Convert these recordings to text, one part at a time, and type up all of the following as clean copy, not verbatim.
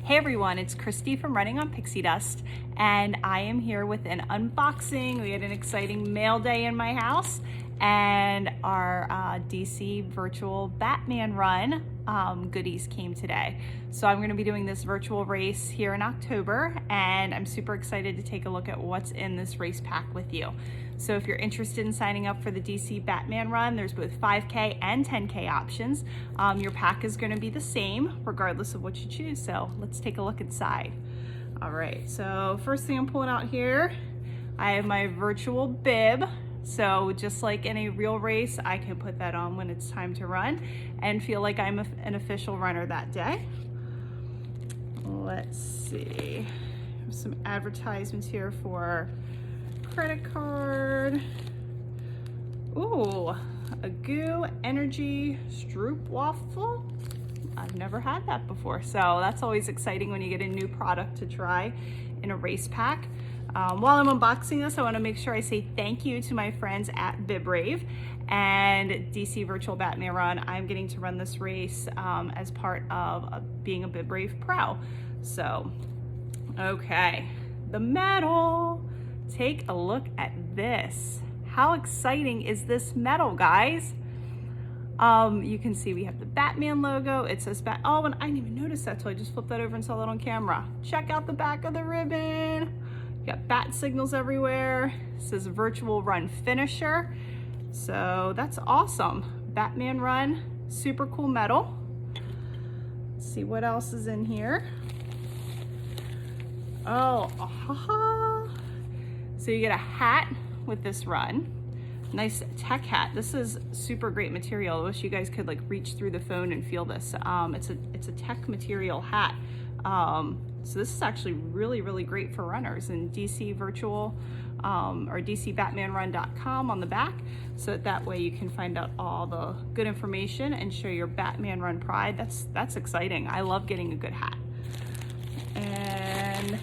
Hey everyone, it's Christy from Running on Pixie Dust, and I am here with an unboxing. We had an exciting mail day in my house, and our DC virtual Batman run goodies came today. So I'm going to be doing this virtual race here in October, and I'm super excited to take a look at what's in this race pack with you. So if you're interested in signing up for the DC Batman run, there's both 5K and 10K options. Your pack is going to be the same regardless of what you choose. So let's take a look inside. All right, so first thing I'm pulling out here, I have my virtual bib. So just like in a real race, I can put that on when it's time to run and feel like I'm an official runner that day. Let's see, some advertisements here for credit card. Ooh, a Goo Energy Stroop Waffle. I've never had that before, so that's always exciting when you get a new product to try in a race pack. While I'm unboxing this, I want to make sure I say thank you to my friends at BibRave and DC Virtual Batman Run. I'm getting to run this race as part of being a BibRave Pro. So, okay, the medal. Take a look at this. How exciting is this medal, guys? You can see we have the Batman logo. It says oh, and I didn't even notice that till I just flipped that over and saw that on camera. Check out the back of the ribbon. You got bat signals everywhere. It says virtual run finisher. So that's awesome. Batman run, super cool medal. Let's see what else is in here. Oh, so you get a hat with this run. Nice tech hat. This is super great material. I wish you guys could like reach through the phone and feel this. It's a tech material hat. So this is actually really, really great for runners, and DC virtual or DCBatmanRun.com on the back. So that way you can find out all the good information and show your Batman Run pride. That's exciting. I love getting a good hat. And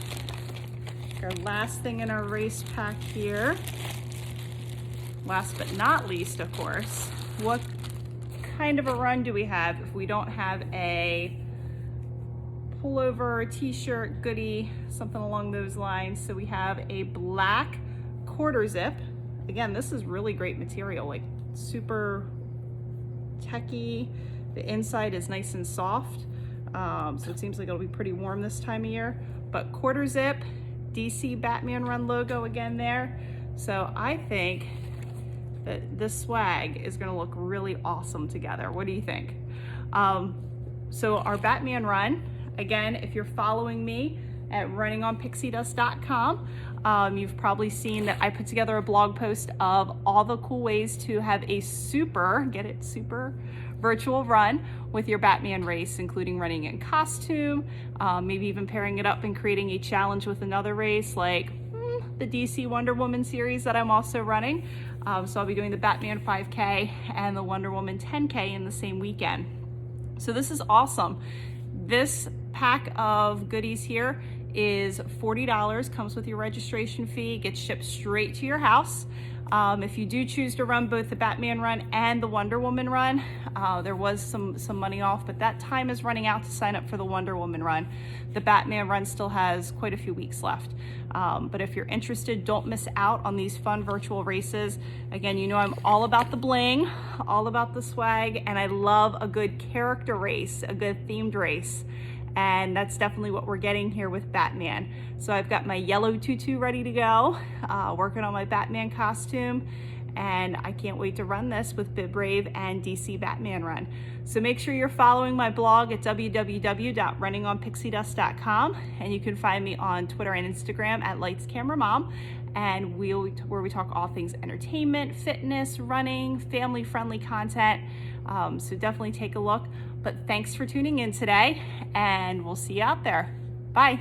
our last thing in our race pack here, last but not least, of course, what kind of a run do we have if we don't have a pullover, t-shirt, goodie, something along those lines? So we have a black quarter zip. Again, this is really great material, like super techy. The inside is nice and soft. So it seems like it'll be pretty warm this time of year, but quarter zip, DC Batman Run logo again there. So I think that this swag is gonna look really awesome together. What do you think? So our Batman Run, again, if you're following me at runningonpixiedust.com, you've probably seen that I put together a blog post of all the cool ways to have a super, get it, super virtual run with your Batman race, including running in costume, maybe even pairing it up and creating a challenge with another race like the DC Wonder Woman series that I'm also running. So I'll be doing the Batman 5K and the Wonder Woman 10K in the same weekend. So this is awesome. This pack of goodies here is $40, comes with your registration fee, gets shipped straight to your house. If you do choose to run both the Batman run and the Wonder Woman run, there was some money off, but that time is running out to sign up for the Wonder Woman run. The Batman run still has quite a few weeks left. But if you're interested, don't miss out on these fun virtual races. Again, you know I'm all about the bling, all about the swag, and I love a good character race, a good themed race. And that's definitely what we're getting here with Batman. So I've got my yellow tutu ready to go, working on my Batman costume, and I can't wait to run this with BibRave and DC Batman Run. So make sure you're following my blog at www.runningonpixiedust.com, and you can find me on Twitter and Instagram at LightsCameraMom, and where we talk all things entertainment, fitness, running, family-friendly content. So definitely take a look. But thanks for tuning in today, and we'll see you out there. Bye.